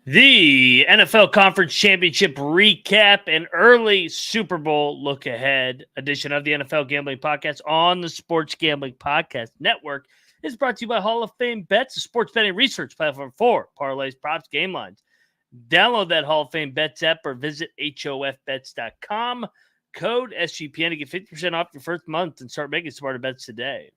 The NFL Conference Championship recap and early Super Bowl look ahead edition of the NFL Gambling Podcast on the Sports Gambling Podcast Network is brought to you by Hall of Fame Bets, a sports betting research platform for parlays, props, game lines. Download that Hall of Fame Bets app or visit hofbets.com. Code SGPN to get 50% off your first month and start making smarter bets today.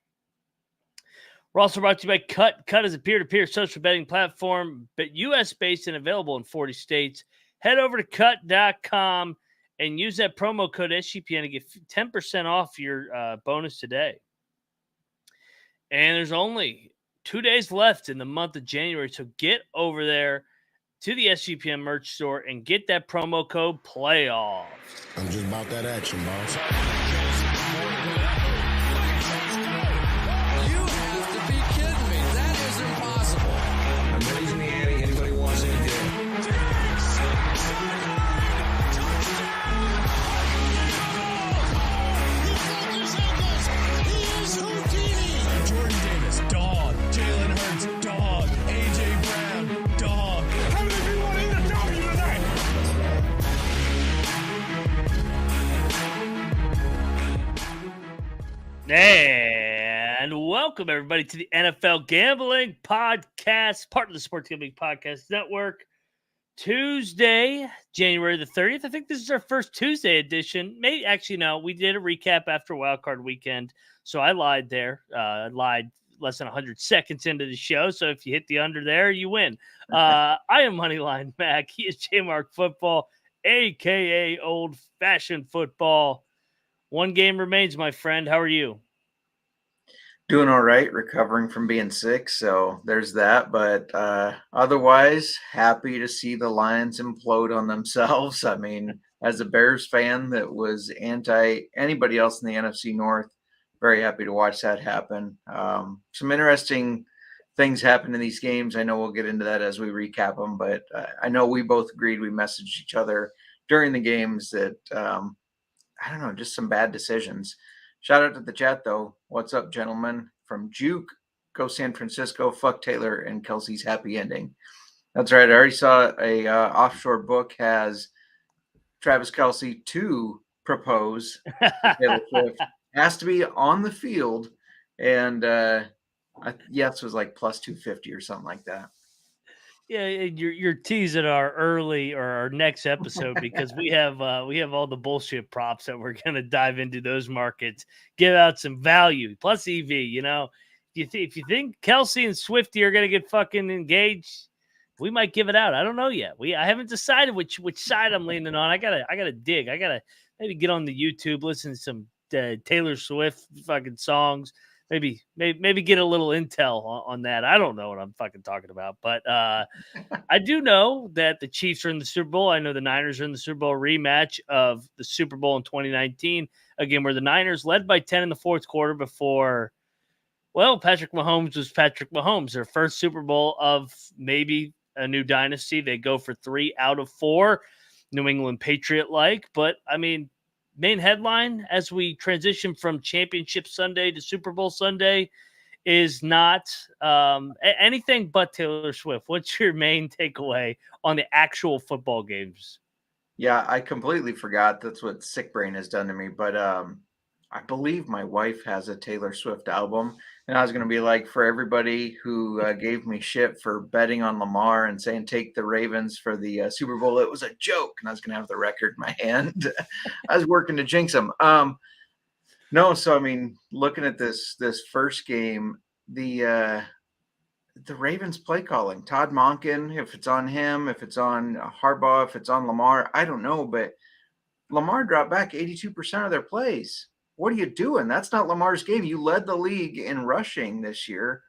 We're also brought to you by Cut. Cut is a peer-to-peer social betting platform, but U.S.-based and available in 40 states. Head over to cut.com and use that promo code SGPN to get 10% off your bonus today. And there's only 2 days left in the month of January, so get over there to the SGPN merch store and get that promo code PLAYOFFS. I'm just about that action, boss. And welcome, everybody, to the NFL Gambling Podcast, part of the Sports Gambling Podcast Network. Tuesday, January the 30th. I think this is our first Tuesday edition. Maybe, actually, no, we did a recap after Wildcard Weekend, so I lied there. Lied less than 100 seconds into the show, so if you hit the under there, you win. I am Moneyline Mac. He is J-Mark Football, a.k.a. Old Fashioned Football. One game remains, my friend. How are you? Doing all right, recovering from being sick, so there's that. But otherwise, happy to see the Lions implode on themselves. I mean, as a Bears fan that was anti anybody else in the NFC North, very happy to watch that happen. Some interesting things happen in these games. I know we'll get into that as we recap them, but I know we both agreed. We messaged each other during the games that I don't know, just some bad decisions. Shout out to the chat, though. What's up, gentlemen? From Juke, go San Francisco, fuck Taylor, and Kelsey's happy ending. That's right. I already saw a offshore book has Travis Kelsey to propose to Taylor Swift. Has to be on the field, and yes, was like plus 250 or something like that. Yeah, you're teasing our early or our next episode because we have all the bullshit props that we're gonna dive into those markets, give out some value plus EV. You know, if you think Kelsey and Swifty are gonna get fucking engaged, we might give it out. I don't know yet. I haven't decided which side I'm leaning on. I gotta dig. I gotta maybe get on the YouTube, listen to some Taylor Swift fucking songs. Maybe get a little intel on that. I don't know what I'm fucking talking about, but I do know that the Chiefs are in the Super Bowl. I know the Niners are in the Super Bowl rematch of the Super Bowl in 2019. Again, where the Niners led by 10 in the fourth quarter before, well, Patrick Mahomes was Patrick Mahomes. Their first Super Bowl of maybe a new dynasty. They go for 3 out of 4, New England Patriot-like. But, I mean, main headline as we transition from Championship Sunday to Super Bowl Sunday is not anything but Taylor Swift. What's your main takeaway on the actual football games? Yeah, I completely forgot. That's what Sick Brain has done to me. But I believe my wife has a Taylor Swift album. And I was going to be like, for everybody who gave me shit for betting on Lamar and saying take the Ravens for the Super Bowl, it was a joke. And I was going to have the record in my hand. I was working to jinx them. No, so I mean, looking at this first game, the Ravens play calling, Todd Monken, if it's on him, if it's on Harbaugh, if it's on Lamar, I don't know. But Lamar dropped back 82% of their plays. What are you doing? That's not Lamar's game. You led the league in rushing this year.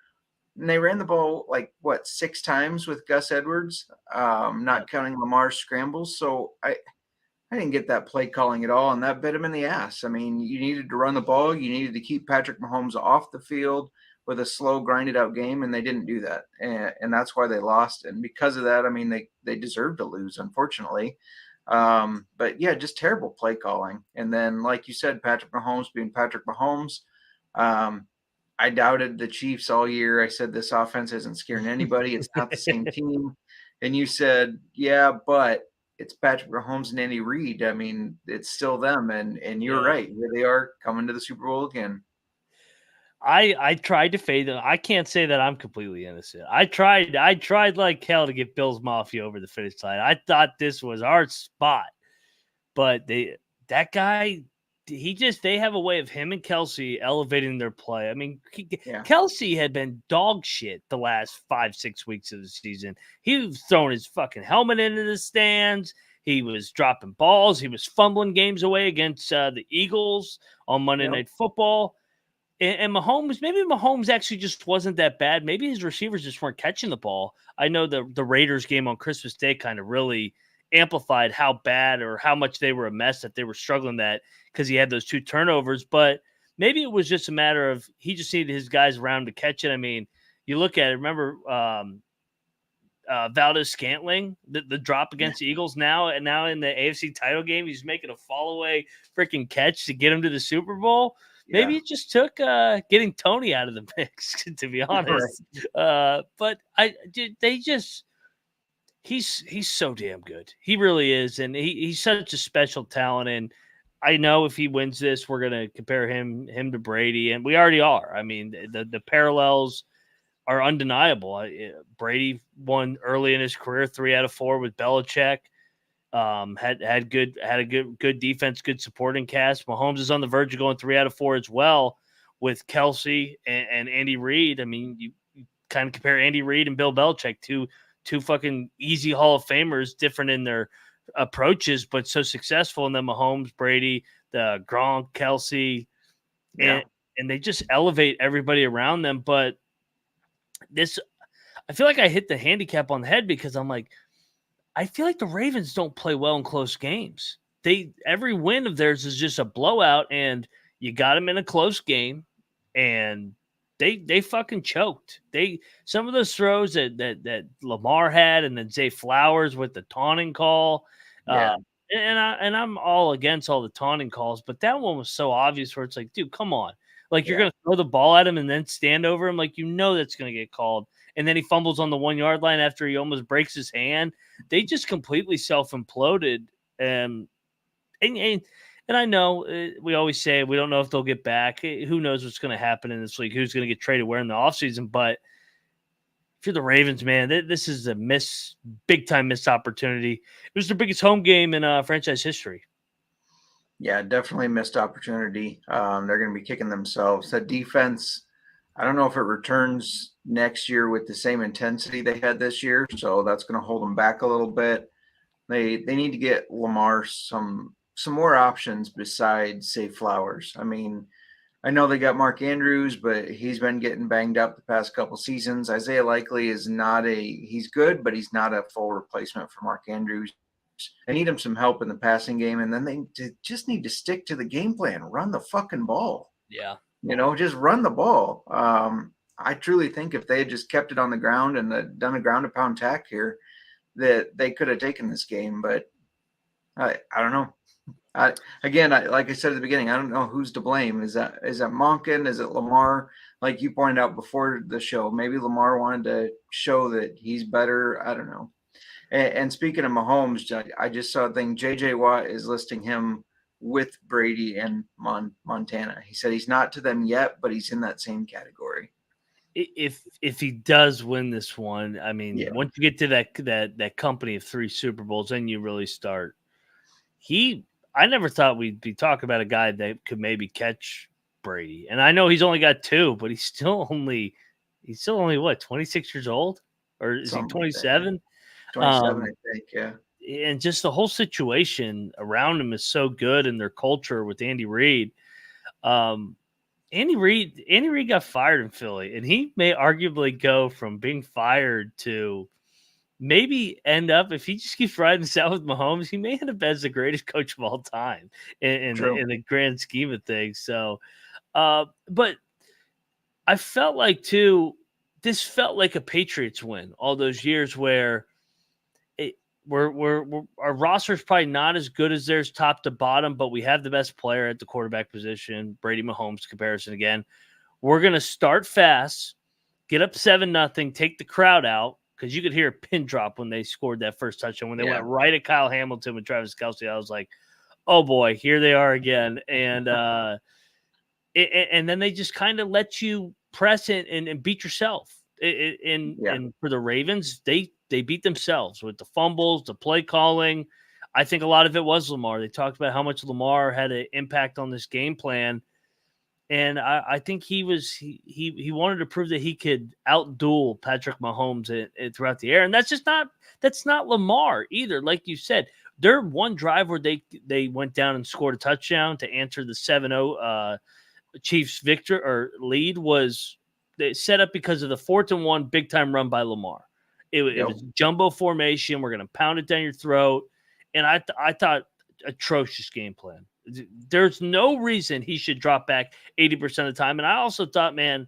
And they ran the ball 6 times with Gus Edwards, not counting Lamar's scrambles. So I didn't get that play calling at all, and that bit him in the ass. I mean, you needed to run the ball. You needed to keep Patrick Mahomes off the field with a slow, grinded-out game, and they didn't do that. And that's why they lost. And because of that, I mean, they deserved to lose, unfortunately. But yeah, just terrible play calling. And then, like you said, Patrick Mahomes being Patrick Mahomes, I doubted the Chiefs all year. I said this offense isn't scaring anybody. It's not the same team. And you said, yeah, but it's Patrick Mahomes and Andy Reid. I mean, it's still them. And you're Yeah. right. Here they are coming to the Super Bowl again. I tried to fade them. I can't say that I'm completely innocent. I tried like hell to get Bills Mafia over the finish line. I thought this was our spot, but that guy, they have a way of him and Kelsey elevating their play. I mean, Yeah. Kelsey had been dog shit the last 5-6 weeks of the season. He was throwing his fucking helmet into the stands. He was dropping balls. He was fumbling games away against the Eagles on Monday Yep. Night Football. And Mahomes actually just wasn't that bad. Maybe his receivers just weren't catching the ball. I know the Raiders game on Christmas Day kind of really amplified how bad or how much they were a mess, that they were struggling, that because he had those 2 turnovers. But maybe it was just a matter of he just needed his guys around to catch it. I mean, you look at it, remember Valdez Scantling, the drop against the Eagles now in the AFC title game, he's making a fall away freaking catch to get him to the Super Bowl. Maybe it just took getting Tony out of the mix, to be honest. Right. But he's so damn good. He really is, and he's such a special talent. And I know if he wins this, we're gonna compare him to Brady, and we already are. I mean, the parallels are undeniable. Brady won early in his career, 3 out of 4 with Belichick. Had a good defense, good supporting cast. Mahomes is on the verge of going 3 out of 4 as well with Kelsey and Andy Reid. I mean, you kind of compare Andy Reid and Bill Belichick, two fucking easy Hall of Famers, different in their approaches, but so successful. And then Mahomes, Brady, the Gronk, Kelsey, and they just elevate everybody around them. But I feel like I hit the handicap on the head, because I'm like, I feel like the Ravens don't play well in close games. Every win of theirs is just a blowout, and you got them in a close game, and they fucking choked. Some of those throws that Lamar had, and then Zay Flowers with the taunting call. And I'm all against all the taunting calls, but that one was so obvious, where it's like, dude, come on. Like, you're going to throw the ball at him and then stand over him. Like, that's going to get called. And then he fumbles on the 1 yard line after he almost breaks his hand. They just completely self-imploded. And I know we always say we don't know if they'll get back. Who knows what's going to happen in this league? Who's going to get traded where in the offseason? But if you're the Ravens, man, this is a big-time missed opportunity. It was their biggest home game in franchise history. Yeah, definitely missed opportunity. They're going to be kicking themselves. That defense, I don't know if it returns next year with the same intensity they had this year, so that's going to hold them back a little bit. They need to get Lamar some more options besides, say, Flowers. I mean, I know they got Mark Andrews, but he's been getting banged up the past couple seasons. Isaiah Likely is he's good, but he's not a full replacement for Mark Andrews. They need him some help in the passing game, and then they just need to stick to the game plan, run the fucking ball. Yeah. Just run the ball. I truly think if they had just kept it on the ground and done a ground and pound tack here, that they could have taken this game. But I don't know. Like I said at the beginning, I don't know who's to blame. Is that Monken? Is it Lamar? Like you pointed out before the show, maybe Lamar wanted to show that he's better. I don't know. And speaking of Mahomes, I just saw a thing. J.J. Watt is listing him with Brady and Montana. He said he's not to them yet, but he's in that same category. If he does win this one, I mean, once you get to that company of 3 Super Bowls, then you really start. I never thought we'd be talking about a guy that could maybe catch Brady. And I know he's only got 2, but he's still only what, 26 years old? Or is he 27? 27, I think, yeah. And just the whole situation around him is so good, and their culture with Andy Reid. Andy Reid got fired in Philly, and he may arguably go from being fired to maybe end up, if he just keeps riding this out with Mahomes, he may end up as the greatest coach of all time in the grand scheme of things. So, but I felt like this felt like a Patriots win all those years where our roster is probably not as good as theirs top to bottom, but we have the best player at the quarterback position, Brady Mahomes comparison again. we're going to start fast, get up 7-0, take the crowd out, because you could hear a pin drop when they scored that first touchdown. When they went right at Kyle Hamilton with Travis Kelce, I was like, oh boy, here they are again. And and then they just kind of let you press it and beat yourself. And for the Ravens, they beat themselves with the fumbles, the play calling. I think a lot of it was Lamar. They talked about how much Lamar had an impact on this game plan. And I think he wanted to prove that he could outduel Patrick Mahomes throughout the air. And that's not Lamar either. Like you said, their one drive where they went down and scored a touchdown to answer the 7-0 Chiefs victor or lead was set up because of the 4th-and-1 big time run by Lamar. It was jumbo formation. We're going to pound it down your throat. And I thought atrocious game plan. There's no reason he should drop back 80% of the time. And I also thought, man,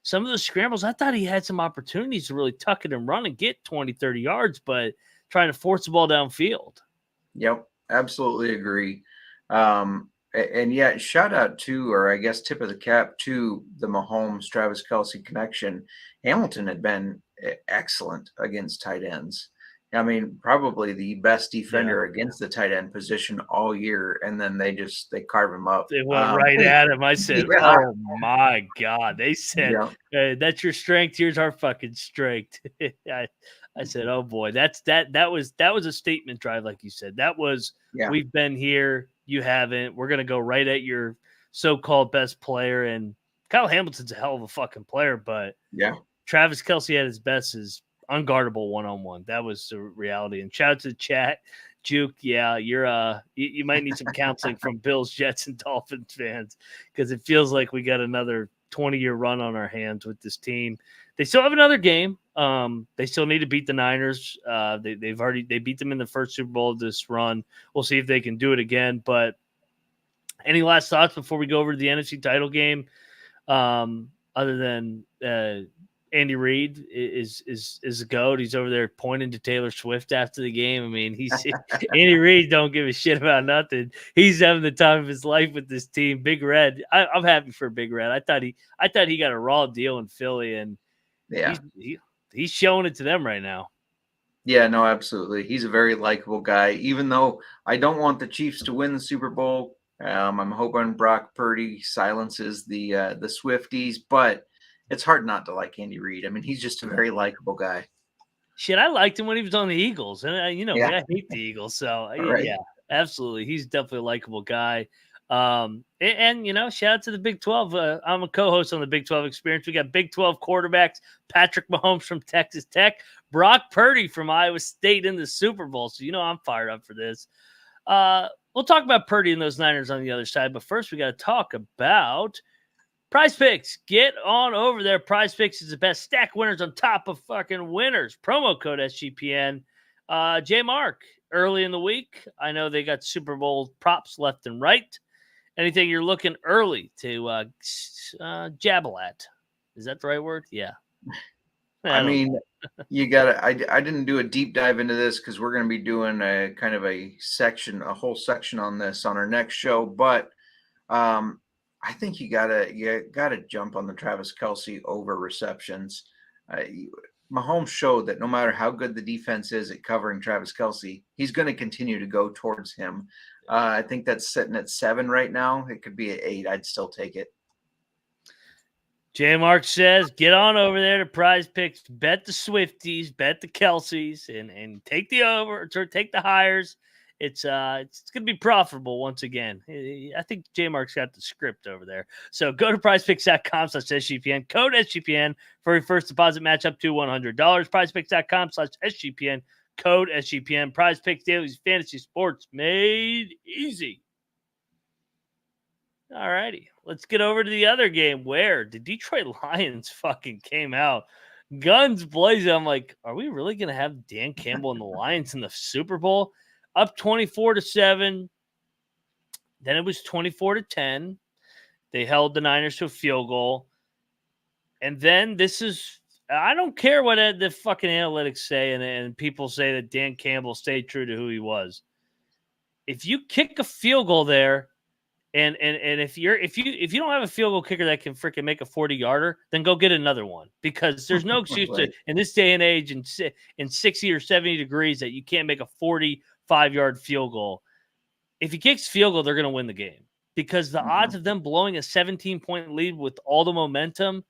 some of the scrambles, I thought he had some opportunities to really tuck it and run and get 20, 30 yards, but trying to force the ball downfield. Yep, absolutely agree. And yet, shout out to, or I guess tip of the cap to the Mahomes Travis Kelce connection. Hamilton had been excellent against tight ends. I mean, probably the best defender against the tight end position all year, and then they carve him up. They went right at him. I said, "Oh my God!" They said, hey, "That's your strength. Here's our fucking strength." I said, "Oh boy, that was a statement drive, like you said. That was we've been here, you haven't. We're gonna go right at your so-called best player." And Kyle Hamilton's a hell of a fucking player, but Travis Kelce at his best is unguardable one-on-one. That was the reality. And shout out to the chat. Juke, you're you might need some counseling from Bills, Jets, and Dolphins fans, because it feels like we got another 20-year run on our hands with this team. They still have another game. They still need to beat the Niners. They beat them in the first Super Bowl of this run. We'll see if they can do it again. But any last thoughts before we go over to the NFC title game? Other than Andy Reid is a goat. He's over there pointing to Taylor Swift after the game. I mean, Andy Reid don't give a shit about nothing. He's having the time of his life with this team. Big Red. I'm happy for Big Red. I thought he got a raw deal in Philly, and he's showing it to them right now. Yeah, no, absolutely. He's a very likable guy. Even though I don't want the Chiefs to win the Super Bowl, I'm hoping Brock Purdy silences the Swifties, but it's hard not to like Andy Reid. I mean, he's just a very likable guy. Shit, I liked him when he was on the Eagles. And, I hate the Eagles. So, yeah, absolutely. He's definitely a likable guy. And shout out to the Big 12. I'm a co-host on the Big 12 Experience. We got Big 12 quarterbacks, Patrick Mahomes from Texas Tech, Brock Purdy from Iowa State in the Super Bowl. So, I'm fired up for this. We'll talk about Purdy and those Niners on the other side. But first, we got to talk about Prize Picks. Get on over there. Prize Picks is the best. Stack winners on top of fucking winners. Promo code SGPN. J Mark, early in the week, I know they got Super Bowl props left and right. Anything you're looking early to jabble at? Is that the right word? Yeah. I mean, you got to. I didn't do a deep dive into this because we're going to be doing a kind of a whole section on this on our next show. But I think you gotta jump on the Travis Kelce over receptions. Mahomes showed that no matter how good the defense is at covering Travis Kelce, he's going to continue to go towards him. I think that's sitting at 7 right now. It could be at 8. I'd still take it. J Mark says, get on over there to Prize Picks, bet the Swifties, bet the Kelces, and take the over, or take the hires. It's going to be profitable once again. I think J Mark's got the script over there. So go to prizepicks.com/SGPN, code SGPN for your first deposit match up to $100. Prizepicks.com/SGPN, code SGPN. Prize Picks Daily Fantasy Sports made easy. All righty. Let's get over to the other game where the Detroit Lions fucking came out. Guns blazing. I'm like, are we really going to have Dan Campbell and the Lions in the Super Bowl? Up 24-7. Then it was 24-10. They held the Niners to a field goal. And then I don't care what the fucking analytics say, and people say that Dan Campbell stayed true to who he was. If you kick a field goal there And if you don't have a field goal kicker that can freaking make a 40-yarder, then go get another one, because there's no excuse to, Right. in this day and age, in 60 or 70 degrees, that you can't make a 45-yard field goal. If he kicks field goal, they're going to win the game, because the odds of them blowing a 17-point lead with all the momentum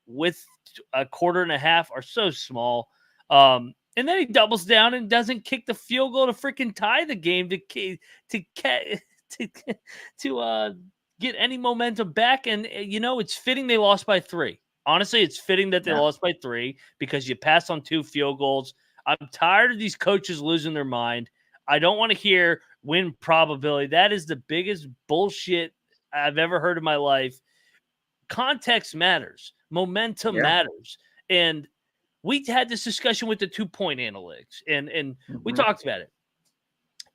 with a quarter and a half are so small. And then he doubles down and doesn't kick the field goal to freaking tie the game to get any momentum back. And it's fitting they lost by 3. Honestly, it's fitting that they Yeah. lost by 3, because you passed on 2 field goals. I'm tired of these coaches losing their mind. I don't want to hear win probability. That is the biggest bullshit I've ever heard in my life. Context matters. Momentum Yeah. matters. And we had this discussion with the 2-point analytics, and we Mhm. talked about it.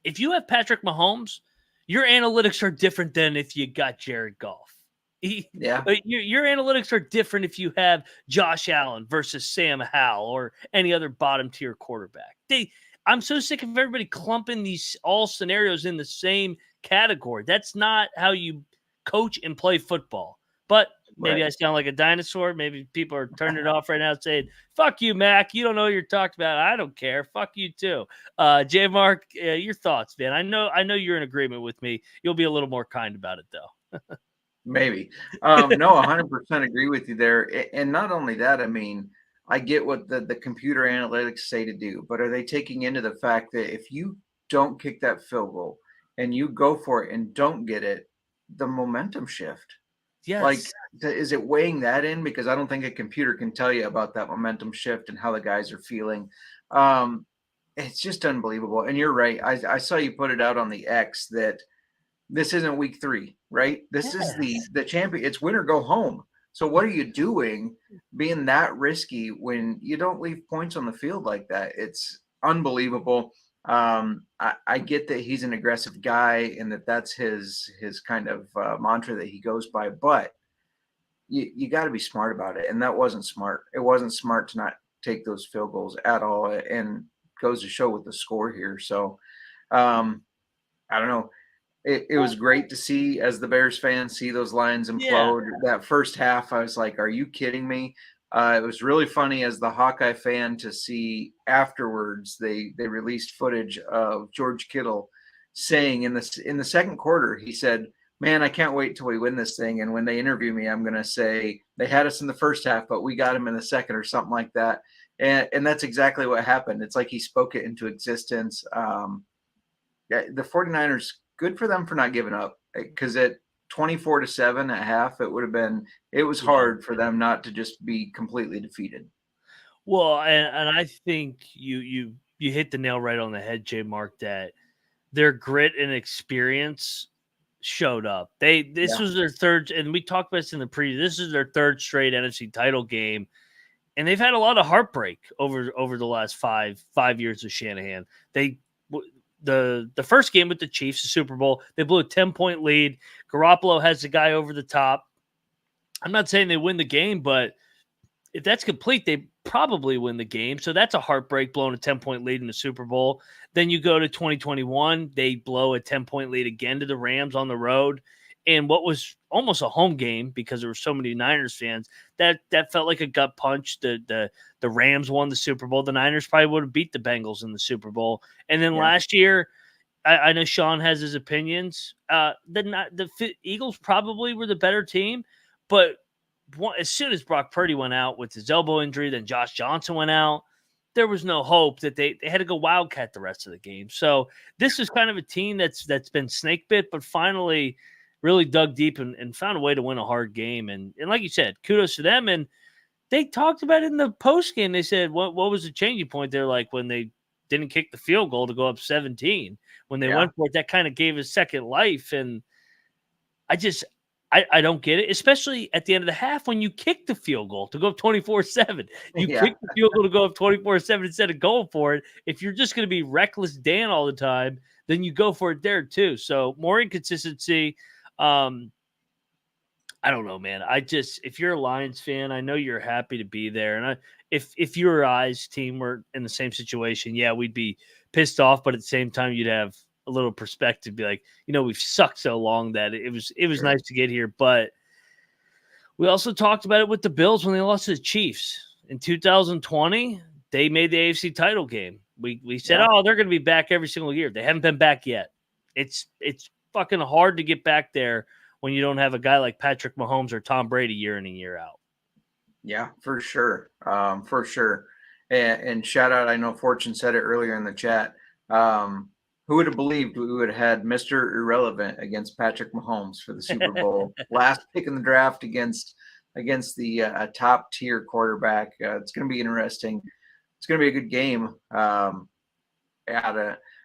If you have Patrick Mahomes, your analytics are different than if you got Jared Goff. Yeah. Your analytics are different if you have Josh Allen versus Sam Howell or any other bottom tier quarterback. I'm so sick of everybody clumping these all scenarios in the same category. That's not how you coach and play football. But maybe Right. I sound like a dinosaur. Maybe people are turning it off right now saying, fuck you, Mac. You don't know what you're talking about. I don't care. Fuck you too. J Mark, your thoughts, man. I know you're in agreement with me. You'll be a little more kind about it though. Maybe. No, 100% agree with you there. And not only that, I mean, I get what the computer analytics say to do, but are they taking into the fact that if you don't kick that field goal and you go for it and don't get it, the momentum shift? Like, Yes. is it weighing that in? Because I don't think a computer can tell you about that momentum shift and how the guys are feeling. Um, it's just unbelievable. And you're right. I saw you put it out on the X that this isn't week 3, right? This is Yes. the champion. It's win or go home. So what are you doing being that risky when you don't leave points on the field like that? It's unbelievable. I get that he's an aggressive guy and that's his kind of mantra that he goes by, but you got to be smart about it. And that wasn't smart. It wasn't smart to not take those field goals at all. And goes to show with the score here. So I don't know. It was great to see, as the Bears fan, see those Lions Yeah. implode. That first half, I was like, "Are you kidding me?" It was really funny as the Hawkeye fan to see afterwards. They released footage of George Kittle saying in the second quarter, he said, "Man, I can't wait till we win this thing. And when they interview me, I'm going to say they had us in the first half, but we got them in the second," or something like that. And that's exactly what happened. It's like he spoke it into existence. Yeah, the 49ers, good for them for not giving up, because at 24-7 at half, it was Yeah. hard for them not to just be completely defeated. Well, and I think you hit the nail right on the head, J Mark, that their grit and experience showed up. This Yeah. was their third, and we talked about this in the preview. This is their third straight NFC title game, and they've had a lot of heartbreak over the last five years of Shanahan. The first game with the Chiefs, the Super Bowl, they blew a 10-point lead. Garoppolo has the guy over the top. I'm not saying they win the game, but if that's complete, they probably win the game. So that's a heartbreak, blowing a 10-point lead in the Super Bowl. Then you go to 2021, they blow a 10-point lead again to the Rams on the road. And what was almost a home game, because there were so many Niners fans, that felt like a gut punch. The Rams won the Super Bowl. The Niners probably would have beat the Bengals in the Super Bowl. And then Yeah. last year, I know Sean has his opinions. The Eagles probably were the better team, but as soon as Brock Purdy went out with his elbow injury, then Josh Johnson went out. There was no hope that they had to go wildcat the rest of the game. So this is kind of a team that's been snake bit, but finally really dug deep and found a way to win a hard game. And like you said, kudos to them. And they talked about it in the post game. They said, what was the changing point there? Like when they didn't kick the field goal to go up 17, when they Yeah. went for it, that kind of gave a second life. And I don't get it, especially at the end of the half when you kick the field goal to go up 24-7. You Yeah. kick the field goal to go up 24-7 instead of going for it. If you're just going to be reckless Dan all the time, then you go for it there too. So more inconsistency. I don't know, man. If you're a Lions fan, I know you're happy to be there. And if your eyes team were in the same situation, yeah, we'd be pissed off. But at the same time, you'd have a little perspective, be like, we've sucked so long that it was Sure. nice to get here. But we also talked about it with the Bills when they lost to the Chiefs in 2020. They made the AFC title game. We said, Yeah. oh, they're going to be back every single year. They haven't been back yet. It's fucking hard to get back there when you don't have a guy like Patrick Mahomes or Tom Brady year in and year out. Yeah, for sure. For sure. And shout out, I know Fortune said it earlier in the chat. Who would have believed we would have had Mr. Irrelevant against Patrick Mahomes for the Super Bowl? Last pick in the draft against the top tier quarterback. It's going to be interesting. It's going to be a good game. I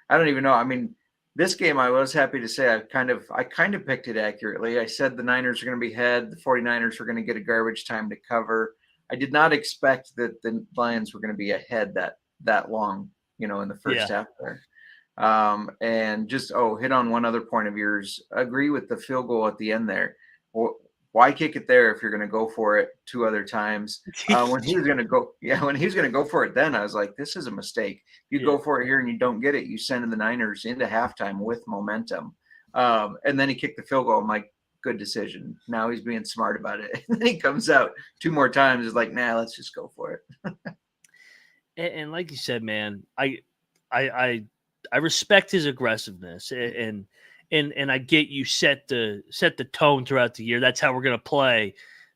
don't even know. I mean, this game, I was happy to say I kind of picked it accurately. I said the Niners are going to be ahead. The 49ers were going to get a garbage time to cover. I did not expect that the Lions were going to be ahead that long, in the first half there. And just, hit on one other point of yours. Agree with the field goal at the end there. Why kick it there if you're going to go for it 2 other times? When he was going to go for it, then I was like, this is a mistake. You go for it here and you don't get it, you send the Niners into halftime with momentum. And then he kicked the field goal. I'm like, good decision. Now he's being smart about it. And then he comes out 2 more times. Is like, nah, let's just go for it. and like you said, man, I respect his aggressiveness and I get you set the tone throughout the year. That's how we're going to play.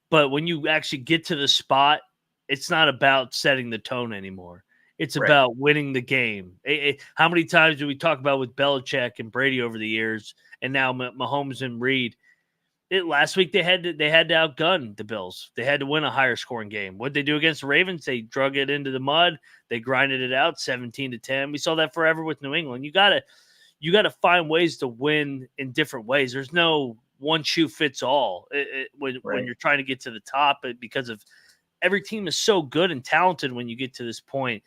But when you actually get to the spot, it's not about setting the tone anymore. It's Right. about winning the game. How many times do we talk about with Belichick and Brady over the years, and now Mahomes and Reed? Last week they had to outgun the Bills. They had to win a higher scoring game. What they do against the Ravens? They drug it into the mud. They grinded it out 17-10. We saw that forever with New England. You gotta find ways to win in different ways. There's no one shoe fits all when you're trying to get to the top, because of every team is so good and talented when you get to this point.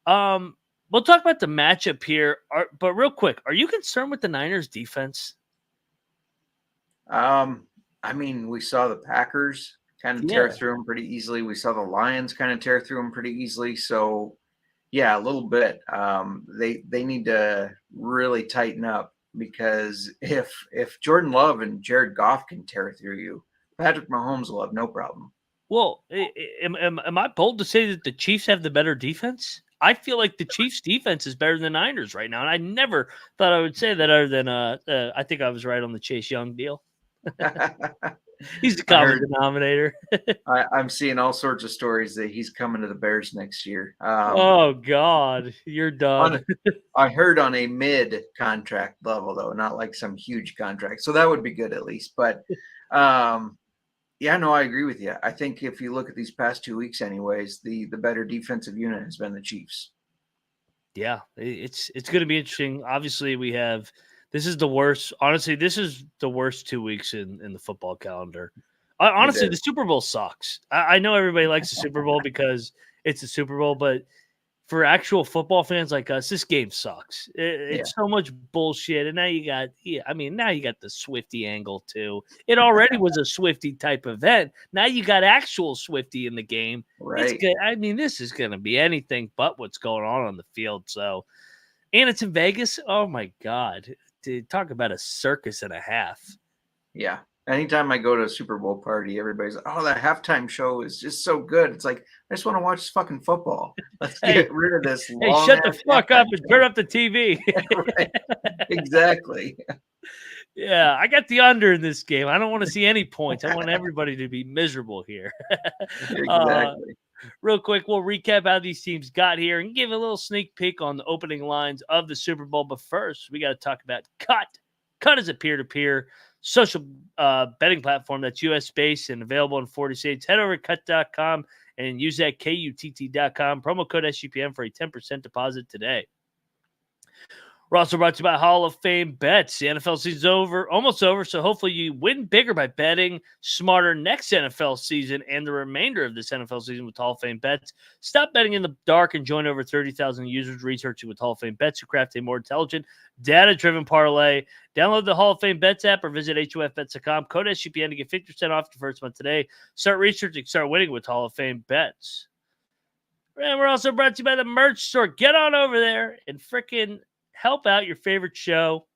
We'll talk about the matchup here, but real quick, are you concerned with the Niners defense? I mean, we saw the Packers kind of tear through them pretty easily. We saw the Lions kind of tear through them pretty easily. So yeah, a little bit. They need to really tighten up, because if Jordan Love and Jared Goff can tear through you, Patrick Mahomes will have no problem. Well, am I bold to say that the Chiefs have the better defense? I feel like the Chiefs' defense is better than the Niners right now, and I never thought I would say that. Other than I think I was right on the Chase Young deal. He's the common denominator. I'm seeing all sorts of stories that he's coming to the Bears next year. Oh God, you're done. I heard on a mid contract level, though, not like some huge contract. So that would be good at least. But yeah, no, I agree with you. I think if you look at these past 2 weeks, anyways, the better defensive unit has been the Chiefs. Yeah, it's going to be interesting. Obviously, this is the worst. Honestly, this is the worst 2 weeks in the football calendar. Honestly, the Super Bowl sucks. I know everybody likes the Super Bowl because it's the Super Bowl, but for actual football fans like us, this game sucks. It's so much bullshit. And now you got the Swifty angle too. It already was a Swifty type event. Now you got actual Swifty in the game. Right. It's good. I mean, this is going to be anything but what's going on the field. So, and it's in Vegas. Oh my God. Dude, talk about a circus and a half. Yeah. Anytime I go to a Super Bowl party, everybody's like, oh, that halftime show is just so good. It's like, I just want to watch fucking football. Let's get rid of this. Hey, shut the fuck up and turn up the TV. Right. Exactly. Yeah, I got the under in this game. I don't want to see any points. I want everybody to be miserable here. Exactly. Real quick, we'll recap how these teams got here and give a little sneak peek on the opening lines of the Super Bowl. But first, we got to talk about Cut. Cut is a peer-to-peer social betting platform that's U.S.-based and available in 40 states. Head over to cut.com and use that KUTT.com promo code SGPN for a 10% deposit today. We're also brought to you by Hall of Fame Bets. The NFL season's almost over, so hopefully you win bigger by betting smarter next NFL season and the remainder of this NFL season with Hall of Fame Bets. Stop betting in the dark and join over 30,000 users researching with Hall of Fame Bets who craft a more intelligent, data-driven parlay. Download the Hall of Fame Bets app or visit HOFBets.com. Code SGPN to get 50% off your first month today. Start researching, start winning with Hall of Fame Bets. And we're also brought to you by the merch store. Get on over there and freaking help out your favorite show,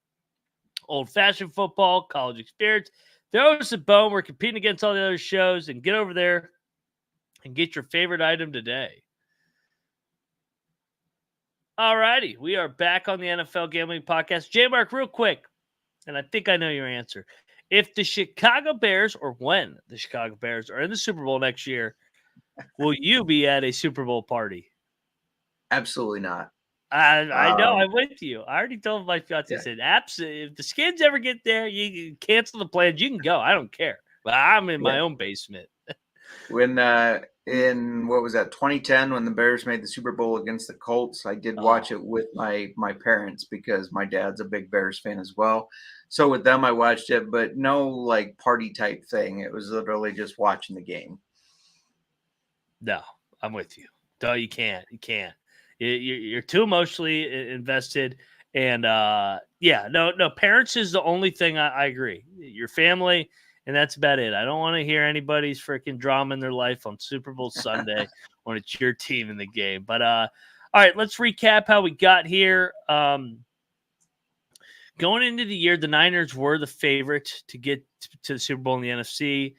old-fashioned football, college experience. Throw us a bone. We're competing against all the other shows, and get over there and get your favorite item today. All righty. We are back on the NFL Gambling Podcast. J-Mark, real quick, and I think I know your answer. If the Chicago Bears, or when the Chicago Bears are in the Super Bowl next year, will you be at a Super Bowl party? Absolutely not. I know. I'm with you. I already told my fiance. Yeah. I said, absolutely. If the Skins ever get there, you cancel the plans. You can go. I don't care. But I'm in my own basement. When in what was that 2010 when the Bears made the Super Bowl against the Colts, I did watch it with my parents because my dad's a big Bears fan as well. So with them, I watched it, but no like party type thing. It was literally just watching the game. No, I'm with you. No, you can't. You can't. You're too emotionally invested. And no. Parents is the only thing I agree. Your family, and that's about it. I don't want to hear anybody's freaking drama in their life on Super Bowl Sunday when it's your team in the game. But all right, let's recap how we got here. Going into the year, the Niners were the favorite to get to the Super Bowl in the NFC,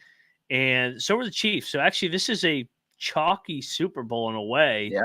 and so were the Chiefs. So actually, this is a chalky Super Bowl in a way. Yeah.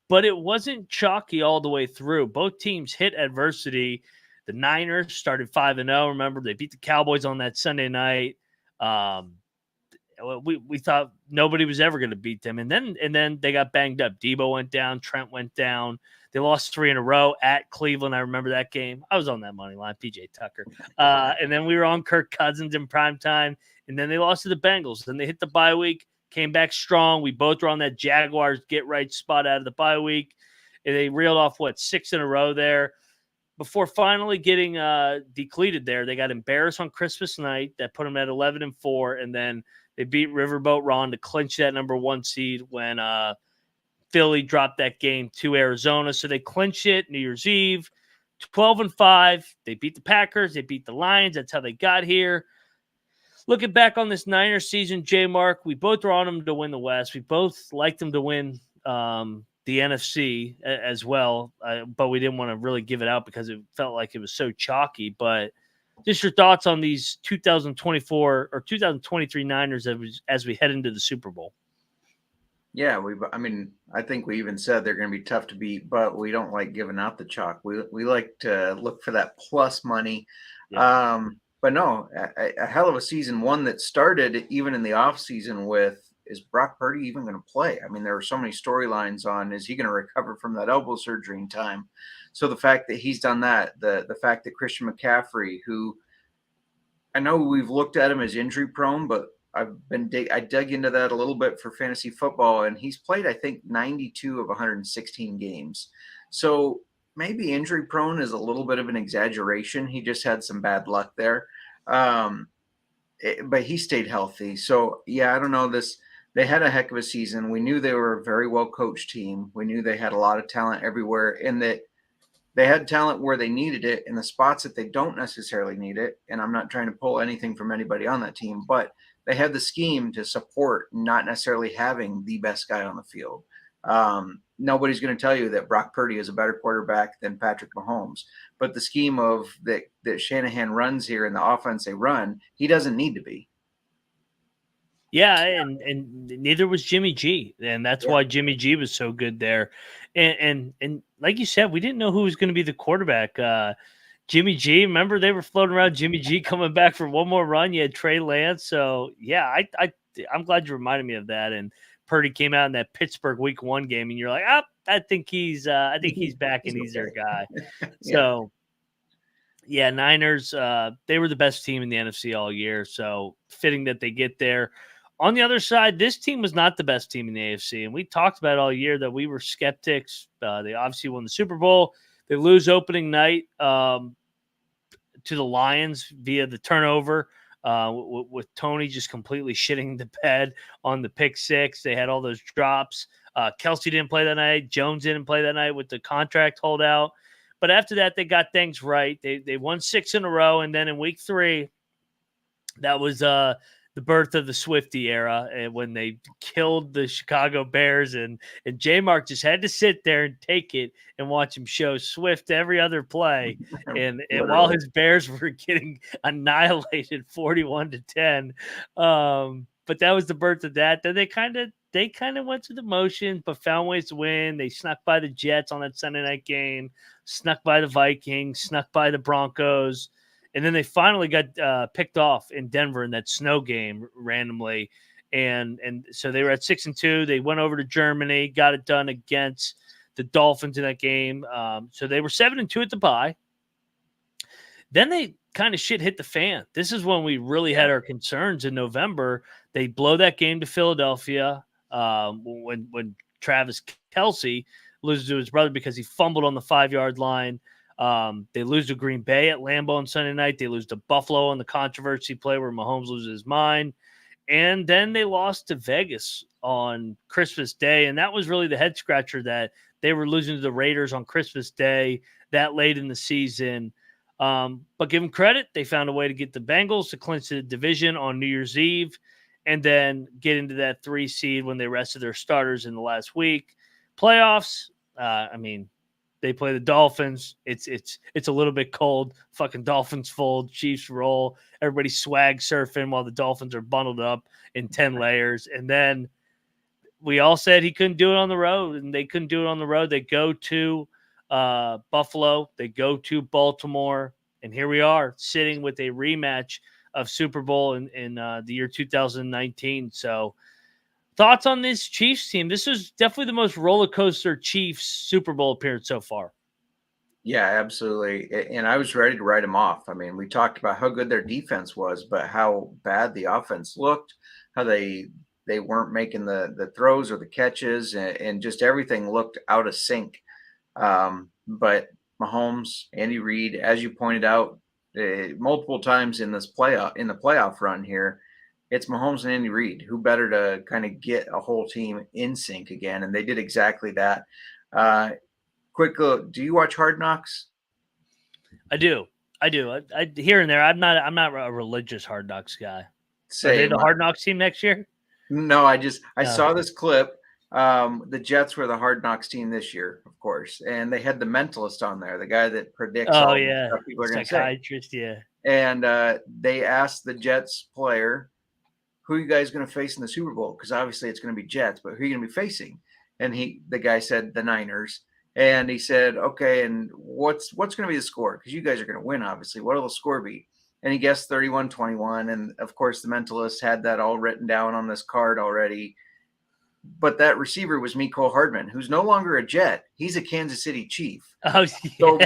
But it wasn't chalky all the way through. Both teams hit adversity. The Niners started 5-0. Remember, they beat the Cowboys on that Sunday night. We thought nobody was ever going to beat them, and then they got banged up. Debo went down. Trent went down. They lost 3 in a row at Cleveland. I remember that game. I was on that money line, PJ Tucker. And then we were on Kirk Cousins in primetime. And then they lost to the Bengals. Then they hit the bye week, came back strong. We both were on that Jaguars get-right spot out of the bye week. And they reeled off, 6 in a row there. Before finally getting depleted there, they got embarrassed on Christmas night. That put them at 11-4. And then they beat Riverboat Ron to clinch that number 1 seed when Philly dropped that game to Arizona. So they clinched it New Year's Eve, 12-5. They beat the Packers. They beat the Lions. That's how they got here. Looking back on this Niners season, J-Mark, we both were on them to win the West. We both liked them to win the NFC as well, but we didn't want to really give it out because it felt like it was so chalky. But just your thoughts on these 2024 or 2023 Niners as we head into the Super Bowl. Yeah, I think we even said they're going to be tough to beat, but we don't like giving out the chalk. We like to look for that plus money. Yeah. But no, a hell of a season, one that started even in the offseason with, is Brock Purdy even going to play? I mean, there were so many storylines on, is he going to recover from that elbow surgery in time? So the fact that he's done that, the fact that Christian McCaffrey, who I know we've looked at him as injury prone, but I dug into that a little bit for fantasy football, and he's played, I think, 92 of 116 games. So maybe injury prone is a little bit of an exaggeration. He just had some bad luck there. But he stayed healthy. So yeah, I don't know they had a heck of a season. We knew they were a very well coached team. We knew they had a lot of talent everywhere, and that they had talent where they needed it in the spots that they don't necessarily need it. And I'm not trying to pull anything from anybody on that team, but they had the scheme to support not necessarily having the best guy on the field. Nobody's going to tell you that Brock Purdy is a better quarterback than Patrick Mahomes, but the scheme of that Shanahan runs here in the offense they run, he doesn't need to be. Yeah, and neither was Jimmy G, and that's why Jimmy G was so good there. And like you said, we didn't know who was going to be the quarterback. Jimmy G, remember they were floating around Jimmy G coming back for one more run. You had Trey Lance, so yeah, I'm glad you reminded me of that. And Purdy came out in that Pittsburgh Week 1 game, and you're like, I think he's back, and he's their guy. So. Yeah, Niners, they were the best team in the NFC all year, so fitting that they get there. On the other side, this team was not the best team in the AFC, and we talked about all year that we were skeptics. They obviously won the Super Bowl. They lose opening night to the Lions via the turnover with Tony just completely shitting the bed on the pick six. They had all those drops. Kelsey didn't play that night. Jones didn't play that night with the contract holdout. But after that, they got things right. They won 6 in a row, and then in week 3, that was the the birth of the Swifty era, and when they killed the Chicago Bears, and J-Mark just had to sit there and take it and watch him show Swift every other play. And while his Bears were getting annihilated 41-10, but that was the birth of that. Then they kind of went through the motions, but found ways to win. They snuck by the Jets on that Sunday night game, snuck by the Vikings, snuck by the Broncos. And then they finally got picked off in Denver in that snow game randomly. And so they were at 6-2. They went over to Germany, got it done against the Dolphins in that game. So they were 7-2 at the bye. Then they kind of shit hit the fan. This is when we really had our concerns in November. They blow that game to Philadelphia when Travis Kelce loses to his brother because he fumbled on the 5-yard line. They lose to Green Bay at Lambeau on Sunday night. They lose to Buffalo on the controversy play where Mahomes loses his mind. And then they lost to Vegas on Christmas Day. And that was really the head scratcher, that they were losing to the Raiders on Christmas Day that late in the season. But give them credit. They found a way to get the Bengals to clinch the division on New Year's Eve and then get into that 3 seed when they rested their starters in the last week. Playoffs, they play the Dolphins. It's a little bit cold. Fucking Dolphins fold, Chiefs roll. Everybody swag surfing while the Dolphins are bundled up in 10 layers. And then we all said he couldn't do it on the road, and they couldn't do it on the road. They go to Buffalo. They go to Baltimore. And here we are sitting with a rematch of Super Bowl in the year 2019. So thoughts on this Chiefs team? This was definitely the most roller coaster Chiefs Super Bowl appearance so far. Yeah, absolutely. And I was ready to write them off. I mean, we talked about how good their defense was, but how bad the offense looked, how they weren't making the throws or the catches, and just everything looked out of sync. But Mahomes, Andy Reid, as you pointed out multiple times in the playoff run here, it's Mahomes and Andy Reid. Who better to kind of get a whole team in sync again? And they did exactly that. Quick look, do you watch Hard Knocks? I do. I here and there. I'm not a religious Hard Knocks guy. Same. Are they the Hard Knocks team next year? No, I saw this clip. The Jets were the Hard Knocks team this year, of course, and they had the mentalist on there, the guy that predicts all the stuff people are going to say. Psychiatrist, yeah. And they asked the Jets player, "Who are you guys going to face in the Super Bowl?" Because obviously it's going to be Jets, but who are you going to be facing? And the guy said the Niners, and he said, "Okay, and what's going to be the score? Because you guys are going to win, obviously. What will the score be?" And he guessed 31-21, and of course the mentalist had that all written down on this card already. But that receiver was Mecole Hardman, who's no longer a Jet. He's a Kansas City Chief. Oh, yeah. So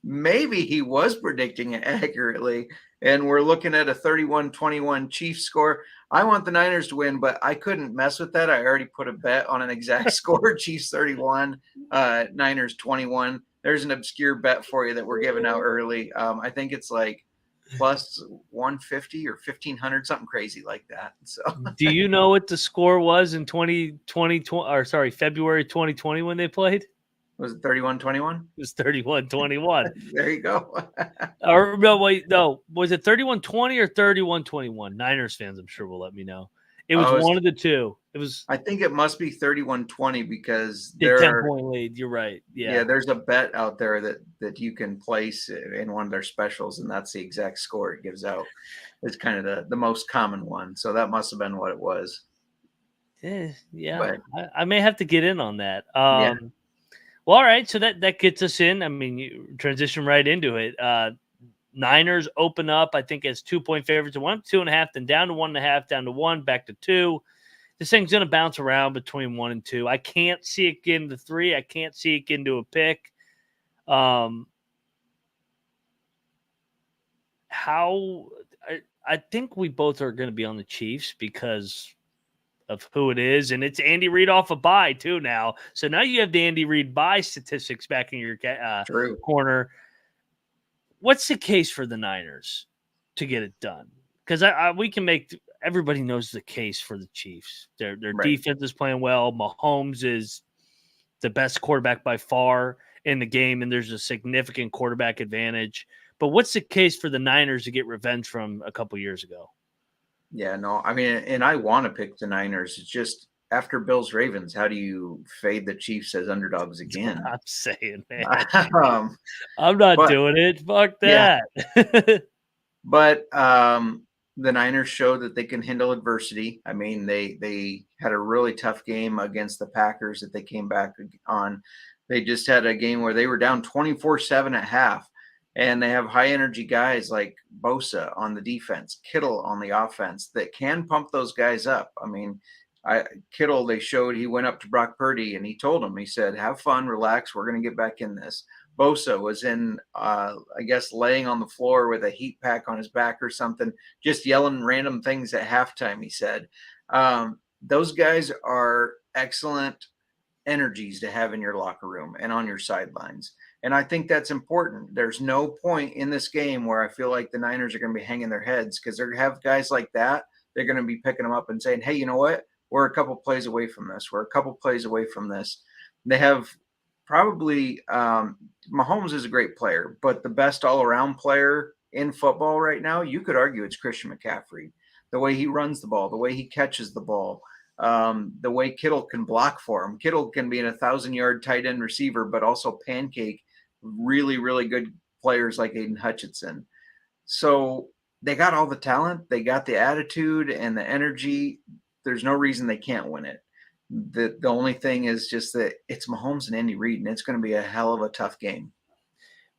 maybe he was predicting it accurately, and we're looking at a 31-21 Chiefs score. I want the Niners to win, but I couldn't mess with that. I already put a bet on an exact score: Chiefs 31, Niners 21. There's an obscure bet for you that we're giving out early. I think it's like plus 150 or 1,500, something crazy like that. So, do you know what the score was in February 2020 when they played? Was it 31-21? It was 31-21. There you go. Or no, wait, no. Was it 31-20 or 31-21? Niners fans, I'm sure, will let me know. It was one of the two. It was. I think it must be 31-20 because they're 10-point lead. You're right. Yeah. There's a bet out there that you can place in one of their specials, and that's the exact score it gives out. It's kind of the most common one. So that must have been what it was. Yeah. But, I may have to get in on that. Yeah. Well, all right. So that gets us in. I mean, you transition right into it. Niners open up, I think, as 2-point favorites. To 1, 2.5, then down to 1.5, down to 1, back to 2. This thing's going to bounce around between 1 and 2. I can't see it getting to 3. I can't see it getting to a pick. I think we both are going to be on the Chiefs because of who it is, and it's Andy Reid off a bye too now. So now you have the Andy Reid bye statistics back in your corner. What's the case for the Niners to get it done? Because we can make everybody knows the case for the Chiefs. Their defense is playing well. Mahomes is the best quarterback by far in the game, and there's a significant quarterback advantage. But what's the case for the Niners to get revenge from a couple years ago? Yeah, no, I mean, and I want to pick the Niners. It's just after Bills Ravens, how do you fade the Chiefs as underdogs again? I'm saying, man, um, I'm not but doing it. Fuck yeah, that. but the Niners showed that they can handle adversity. I mean, they had a really tough game against the Packers that they came back on. They just had a game where they were down 24-7 at half, and they have high energy guys like Bosa on the defense, Kittle on the offense that can pump those guys up. I mean, Kittle, they showed he went up to Brock Purdy and he told him, he said, "Have fun, relax. We're going to get back in this." Bosa was in, I guess, laying on the floor with a heat pack on his back or something, just yelling random things at halftime. He said, "Those guys are excellent energies to have in your locker room and on your sidelines." And I think that's important. There's no point in this game where I feel like the Niners are going to be hanging their heads, because they're going to have guys like that. They're going to be picking them up and saying, "Hey, you know what? We're a couple plays away from this. We're a couple plays away from this." They have probably Mahomes is a great player, but the best all around player in football right now, you could argue it's Christian McCaffrey. The way he runs the ball, the way he catches the ball, the way Kittle can block for him. Kittle can be an 1,000-yard tight end receiver, but also pancake really, really good players like Aiden Hutchinson. So they got all the talent, they got the attitude and the energy. There's no reason they can't win it. The only thing is just that it's Mahomes and Andy Reid, and it's going to be a hell of a tough game.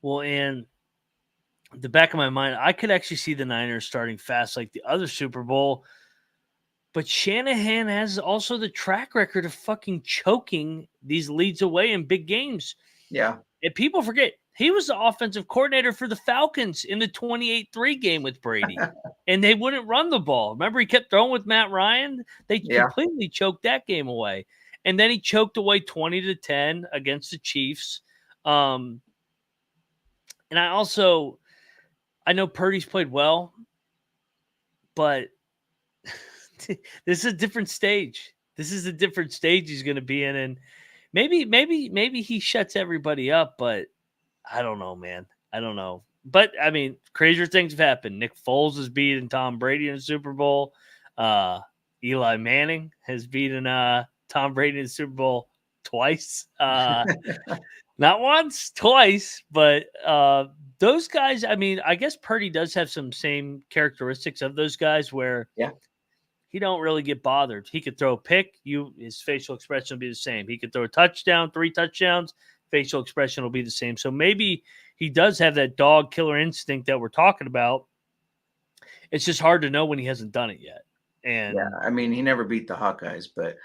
Well, and the back of my mind, I could actually see the Niners starting fast like the other Super Bowl. But Shanahan has also the track record of fucking choking these leads away in big games. Yeah. And people forget, he was the offensive coordinator for the Falcons in the 28-3 game with Brady. And they wouldn't run the ball. Remember, he kept throwing with Matt Ryan? They completely choked that game away. And then he choked away 20-10 against the Chiefs. And I know Purdy's played well, but this is a different stage. This is a different stage he's going to be in. And maybe he shuts everybody up, but I don't know, man. I don't know. But I mean, crazier things have happened. Nick Foles has beaten Tom Brady in the Super Bowl. Eli Manning has beaten Tom Brady in the Super Bowl twice. Not once, twice. But those guys, I mean, I guess Purdy does have some same characteristics of those guys where he don't really get bothered. He could throw a pick, his facial expression will be the same. He could throw a touchdown, 3 touchdowns, facial expression will be the same. So maybe he does have that dog killer instinct that we're talking about. It's just hard to know when he hasn't done it yet. And yeah, I mean, he never beat the Hawkeyes, but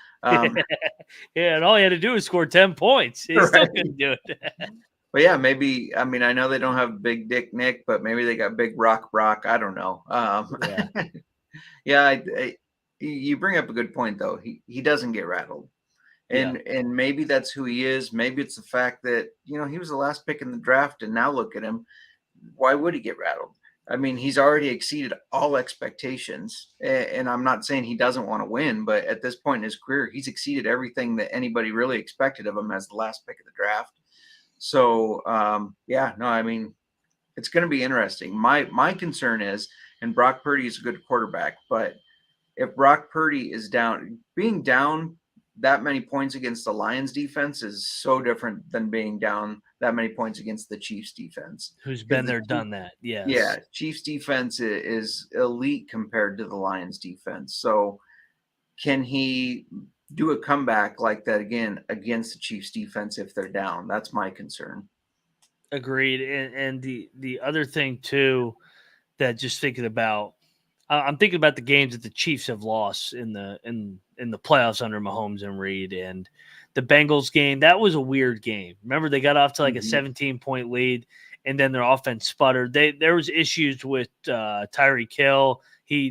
yeah, and all he had to do was score 10 points. He still couldn't do it. But yeah, maybe, I mean, I know they don't have Big Dick Nick, but maybe they got Big Rock Brock. I don't know. Yeah, you bring up a good point though. He doesn't get rattled. And maybe that's who he is. Maybe it's the fact that, he was the last pick in the draft, and now look at him. Why would he get rattled? I mean, he's already exceeded all expectations. And I'm not saying he doesn't want to win, but at this point in his career, he's exceeded everything that anybody really expected of him as the last pick of the draft. So, I mean, it's going to be interesting. My concern is, and Brock Purdy is a good quarterback, but if Brock Purdy is being down that many points against the Lions defense is so different than being down that many points against the Chiefs defense. Who's been there, done that. Yes. Yeah. Chiefs defense is elite compared to the Lions defense. So can he do a comeback like that again against the Chiefs defense if they're down? That's my concern. Agreed. And the other thing too, that just thinking about, I'm thinking about the games that the Chiefs have lost in the playoffs under Mahomes and Reid, and the Bengals game. That was a weird game. Remember, they got off to like a 17-point lead, and then their offense sputtered. There was issues with Tyreek Hill.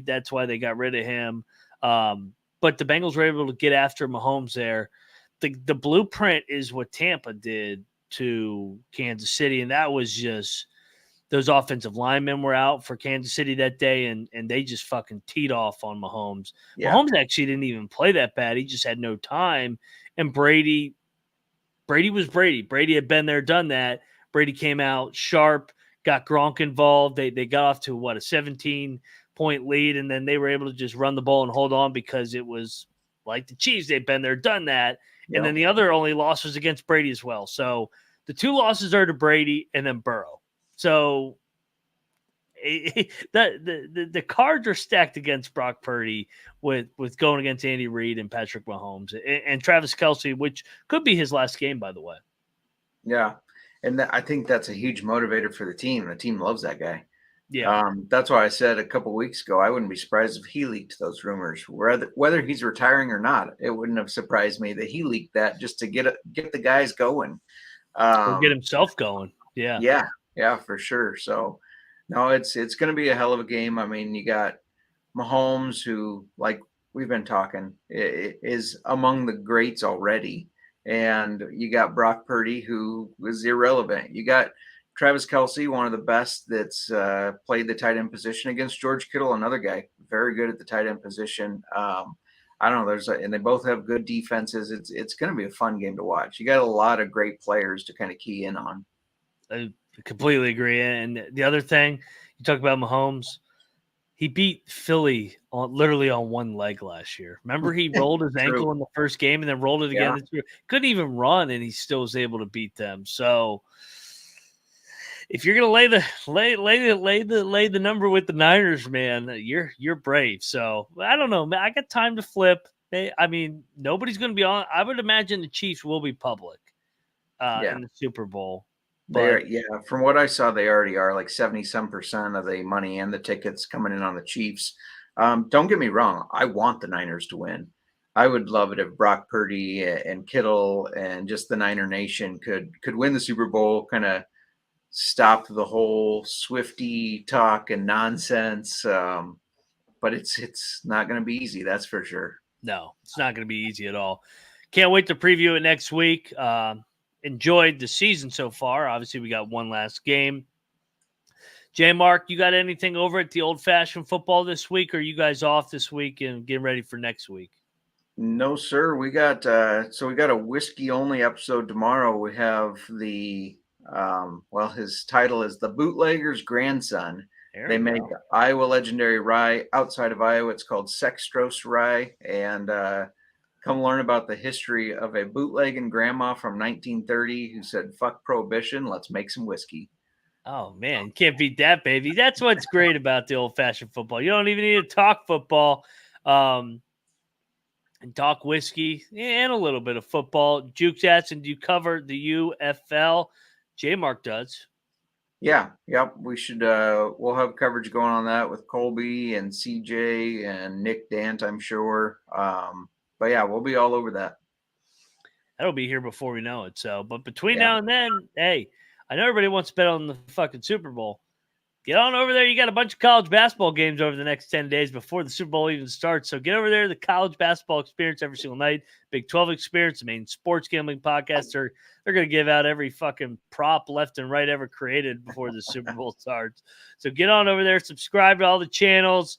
That's why they got rid of him. But the Bengals were able to get after Mahomes there. The blueprint is what Tampa did to Kansas City, and that was just. Those offensive linemen were out for Kansas City that day, and they just fucking teed off on Mahomes. Yeah. Mahomes actually didn't even play that bad. He just had no time. And Brady was Brady. Brady had been there, done that. Brady came out sharp, got Gronk involved. They got off to a 17-point lead, and then they were able to just run the ball and hold on because it was like the Chiefs. They've been there, done that. And then the other only loss was against Brady as well. So the 2 losses are to Brady and then Burrow. So the cards are stacked against Brock Purdy with going against Andy Reid and Patrick Mahomes and Travis Kelce, which could be his last game, by the way. Yeah. And I think that's a huge motivator for the team. The team loves that guy. Yeah. That's why I said a couple weeks ago, I wouldn't be surprised if he leaked those rumors. Whether he's retiring or not, it wouldn't have surprised me that he leaked that just to get the guys going. Or get himself going. Yeah. Yeah, for sure. So, no, it's going to be a hell of a game. I mean, you got Mahomes, who, like we've been talking, is among the greats already. And you got Brock Purdy, who was irrelevant. You got Travis Kelce, one of the best that's played the tight end position against George Kittle, another guy very good at the tight end position. I don't know. And they both have good defenses. It's going to be a fun game to watch. You got a lot of great players to kind of key in on. I completely agree. And the other thing, you talk about Mahomes, he beat Philly literally on one leg last year. Remember, he rolled his ankle in the first game and then rolled it again. Yeah. Couldn't even run, and he still was able to beat them. So if you're gonna lay the number with the Niners, man, you're brave. So I don't know, man. I got time to flip. Nobody's gonna be on. I would imagine the Chiefs will be public in the Super Bowl. From what I saw, they already are like 70-some% of the money and the tickets coming in on the Chiefs. Don't get me wrong. I want the Niners to win. I would love it if Brock Purdy and Kittle and just the Niner Nation could win the Super Bowl, kind of stop the whole Swiftie talk and nonsense. But it's not going to be easy. That's for sure. No, it's not going to be easy at all. Can't wait to preview it next week. Enjoyed the season so far. Obviously, we got one last game. J Mark, you got anything over at the Old Fashioned Football this week? Or are you guys off this week and getting ready for next week? No, sir. We got a whiskey only episode tomorrow. We have the his title is The Bootlegger's Grandson. They make Iowa legendary rye outside of Iowa. It's called Sextros Rye, and come learn about the history of a bootlegging grandma from 1930 who said, "Fuck prohibition, let's make some whiskey." Oh, man, can't beat that, baby. That's what's great about the Old-Fashioned Football. You don't even need to talk football and talk whiskey and a little bit of football. Juke Jackson, do you cover the UFL? J-Mark does. Yeah, yep. We should we'll have coverage going on that with Colby and CJ and Nick Dant, I'm sure. But yeah, we'll be all over that. That'll be here before we know it. So, but between now and then, hey, I know everybody wants to bet on the fucking Super Bowl. Get on over there. You got a bunch of college basketball games over the next 10 days before the Super Bowl even starts. So get over there. The college basketball experience every single night. Big 12 experience. The main sports gambling podcast. They're going to give out every fucking prop left and right ever created before the Super Bowl starts. So get on over there. Subscribe to all the channels.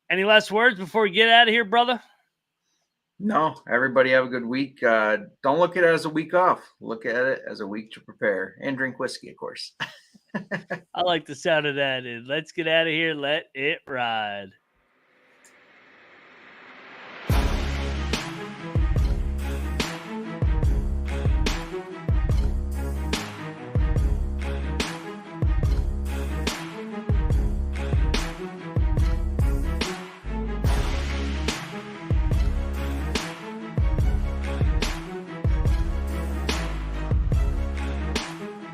Any last words before we get out of here, brother? No, everybody have a good week. Don't look at it as a week off. Look at it as a week to prepare and drink whiskey, of course. I like the sound of that. And let's get out of here. Let it ride.